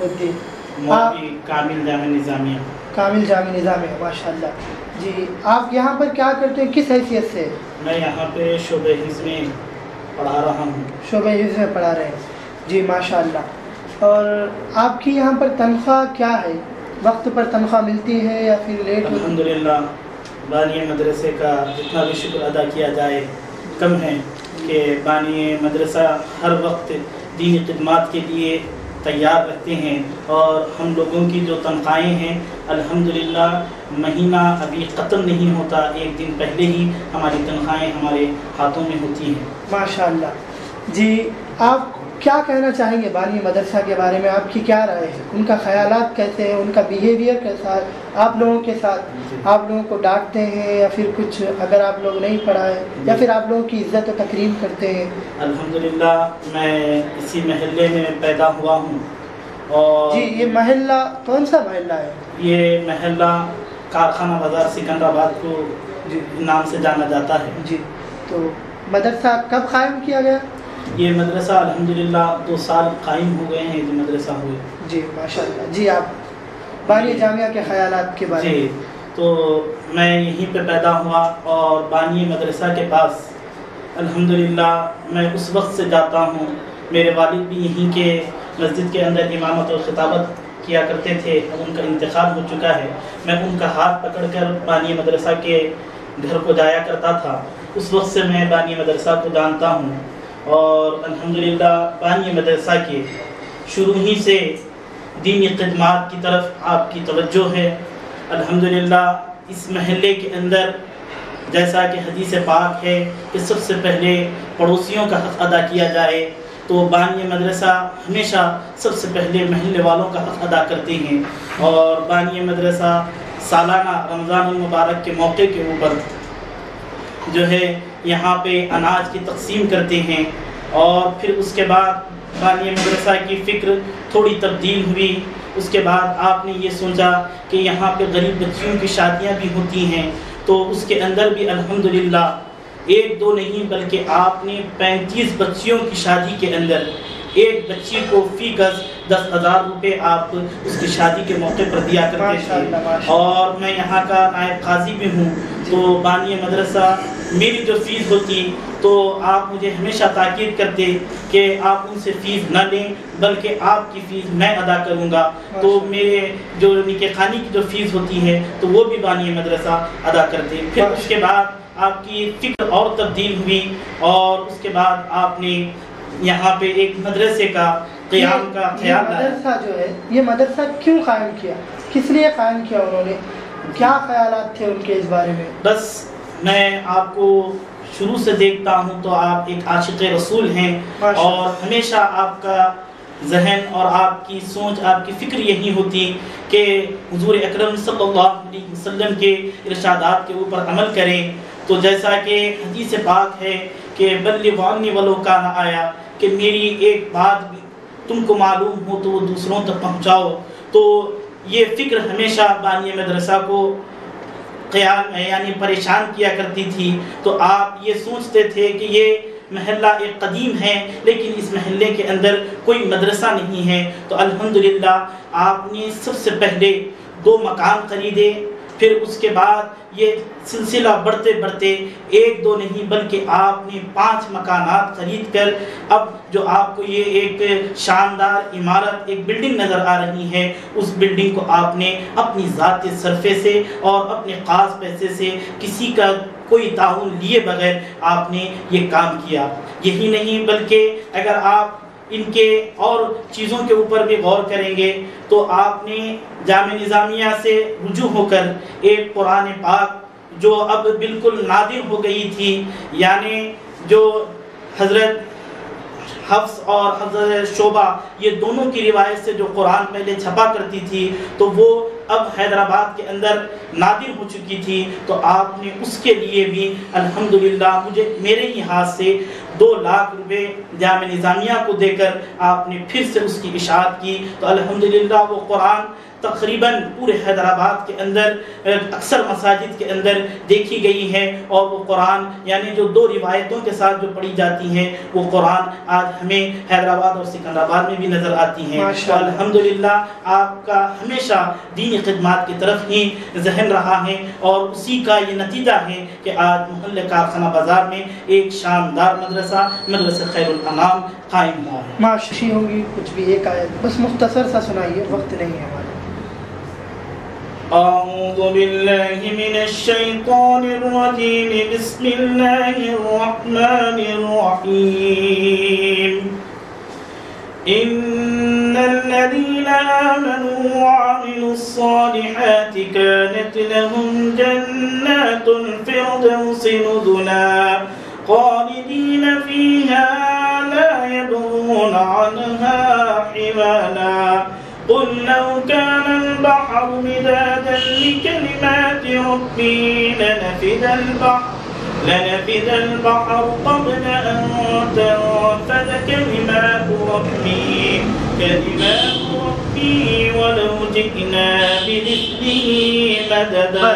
الدین کامل جامع نظامیہ. کامل جامع نظامیہ، ماشاء اللہ. جی آپ یہاں پر کیا کرتے ہیں، کس حیثیت سے؟ میں یہاں پہ شعبہ حفظ میں پڑھا رہا ہوں. شعبہ حفظ میں پڑھا رہے ہیں، جی ماشاء اللہ. اور آپ کی یہاں پر تنخواہ کیا ہے؟ وقت پر تنخواہ ملتی ہے یا پھر لیٹ؟ الحمدللہ بانی مدرسے کا جتنا بھی شکر ادا کیا جائے کم ہے کہ بانی مدرسہ ہر وقت دینی خدمات کے لیے تیار رہتے ہیں، اور ہم لوگوں کی جو تنخواہیں ہیں الحمدللہ مہینہ ابھی ختم نہیں ہوتا، ایک دن پہلے ہی ہماری تنخواہیں ہمارے ہاتھوں میں ہوتی ہیں. ماشاء اللہ. جی آپ کیا کہنا چاہیں گے بانی مدرسہ کے بارے میں؟ آپ کی کیا رائے ہے؟ ان کا خیالات کیسے ہیں؟ ان کا بیہیویئر کیسا ہے آپ لوگوں کے ساتھ؟ آپ لوگوں کو ڈانٹتے ہیں یا پھر کچھ اگر آپ لوگ نہیں پڑھائے، یا پھر آپ لوگوں کی عزت و تکریم کرتے ہیں؟ الحمدللہ میں اسی محلے میں پیدا ہوا ہوں. اور جی یہ محلہ کون سا محلہ ہے؟ یہ محلہ کارخانہ بازار سکندرآباد کو نام سے جانا جاتا ہے. جی تو مدرسہ کب قائم کیا گیا؟ یہ مدرسہ الحمدللہ 2 سال قائم ہو گئے ہیں جو مدرسہ ہوئے. جی ماشاء اللہ. جی آپ بانی جامعہ کے خیالات کے بارے میں؟ جی تو میں یہیں پہ پیدا ہوا اور بانی مدرسہ کے پاس الحمدللہ میں اس وقت سے جاتا ہوں. میرے والد بھی یہیں کے مسجد کے اندر امامت اور خطابت کیا کرتے تھے، اب ان کا انتقال ہو چکا ہے. میں ان کا ہاتھ پکڑ کر بانی مدرسہ کے گھر کو جایا کرتا تھا. اس وقت سے میں بانی مدرسہ کو جانتا ہوں، اور الحمدللہ بانی مدرسہ کے شروع ہی سے دینی خدمات کی طرف آپ کی توجہ ہے. الحمدللہ اس محلے کے اندر جیسا کہ حدیث پاک ہے کہ سب سے پہلے پڑوسیوں کا حق ادا کیا جائے، تو بانی مدرسہ ہمیشہ سب سے پہلے محلے والوں کا حق ادا کرتے ہیں. اور بانی مدرسہ سالانہ رمضان المبارک کے موقع کے اوپر جو ہے یہاں پہ اناج کی تقسیم کرتے ہیں. اور پھر اس کے بعد بانی مدرسہ کی فکر تھوڑی تبدیل ہوئی. اس کے بعد آپ نے یہ سوچا کہ یہاں پہ غریب بچیوں کی شادیاں بھی ہوتی ہیں، تو اس کے اندر بھی الحمدللہ 1-2 نہیں بلکہ آپ نے 35 بچیوں کی شادی کے اندر ایک بچی کو فی گز 10,000 روپے آپ اس کی شادی کے موقع پر دیا کرتے تھے. اور میں یہاں کا نائب قاضی بھی ہوں، تو بانی مدرسہ میری جو فیس ہوتی تو آپ مجھے ہمیشہ تاکید کرتے کہ آپ ان سے فیس نہ لیں بلکہ آپ کی فیس میں ادا کروں گا. تو میرے جو نکاح خانی کی جو فیس ہوتی ہے تو وہ بھی بانی مدرسہ ادا کرتے. پھر اس کے بعد آپ کی فکر اور تبدیل ہوئی، اور اس کے بعد آپ نے یہاں پہ ایک مدرسے کا قیام کا خیال لایا. مدرسہ جو ہے یہ مدرسہ کیوں قائم کیا، کس لیے قائم کیا انہوں نے، کیا خیالات تھے ان کے اس بارے میں؟ بس میں آپ کو شروع سے دیکھتا ہوں تو آپ ایک عاشق رسول ہیں، اور ہمیشہ آپ کا ذہن اور آپ کی سوچ، آپ کی فکر یہی ہوتی کہ حضور اکرم صلی اللہ علیہ وسلم کے ارشادات کے اوپر عمل کریں. تو جیسا کہ حدیث پاک ہے کہ بلغ عنی ولو کان آیا، کہ میری ایک بات بھی تم کو معلوم ہو تو وہ دوسروں تک پہنچاؤ. تو یہ فکر ہمیشہ بانی مدرسہ کو قیام یعنی پریشان کیا کرتی تھی. تو آپ یہ سوچتے تھے کہ یہ محلہ ایک قدیم ہے لیکن اس محلے کے اندر کوئی مدرسہ نہیں ہے. تو الحمدللہ آپ نے سب سے پہلے 2 مکان خریدے. پھر اس کے بعد یہ سلسلہ بڑھتے بڑھتے 1-2 نہیں بلکہ آپ نے 5 مکانات خرید کر اب جو آپ کو یہ ایک شاندار عمارت، ایک بلڈنگ نظر آ رہی ہے، اس بلڈنگ کو آپ نے اپنی ذاتی صرفے سے اور اپنے خاص پیسے سے کسی کا کوئی تعاون لیے بغیر آپ نے یہ کام کیا. یہی نہیں بلکہ اگر آپ ان کے اور چیزوں کے اوپر بھی غور کریں گے تو آپ نے جامع نظامیہ سے رجوع ہو کر ایک قرآن پاک جو اب بالکل نادر ہو گئی تھی، یعنی جو حضرت حفص اور حضرت شعبہ یہ دونوں کی روایت سے جو قرآن پہلے چھپا کرتی تھی، تو وہ اب حیدرآباد کے اندر نادر ہو چکی تھی، تو آپ نے اس کے لیے بھی الحمدللہ مجھے میرے ہی ہاتھ سے 2 لاکھ روپے جامعہ نظامیہ کو دے کر آپ نے پھر سے اس کی اشاعت کی۔ تو الحمدللہ وہ قرآن تقریباً پورے حیدرآباد کے اندر اکثر مساجد کے اندر دیکھی گئی ہے، اور وہ قرآن یعنی جو 2 روایتوں کے ساتھ جو پڑھی جاتی ہیں وہ قرآن آج ہمیں حیدرآباد اور سکندرآباد میں بھی نظر آتی ہیں۔ تو الحمدللہ آپ کا ہمیشہ دینی خدمات کی طرف ہی ذہن رہا ہے، اور اسی کا یہ نتیجہ ہے کہ آج محلے کارخانہ بازار میں ایک شاندار مدرسہ خیر الانام قائم ہوا ہے۔ معاشی ہوگی کچھ بھی ایک آیت بس مختصر سا سنائیے، وقت نہیں ہے ہمارا۔ أعوذ بالله من الشيطان الرجيم، بسم الله الرحمن الرحيم. إن الذين آمنوا وعملوا الصالحات كانت لهم جنات الفردوس نزلا خالدين فيها لا يبغون عنها حولا. قل لو كان البحر مدادا لكلمات ربي لنفد البحر قبل أن تنفد كلمات ربي ولو جئنا بمثله مددا.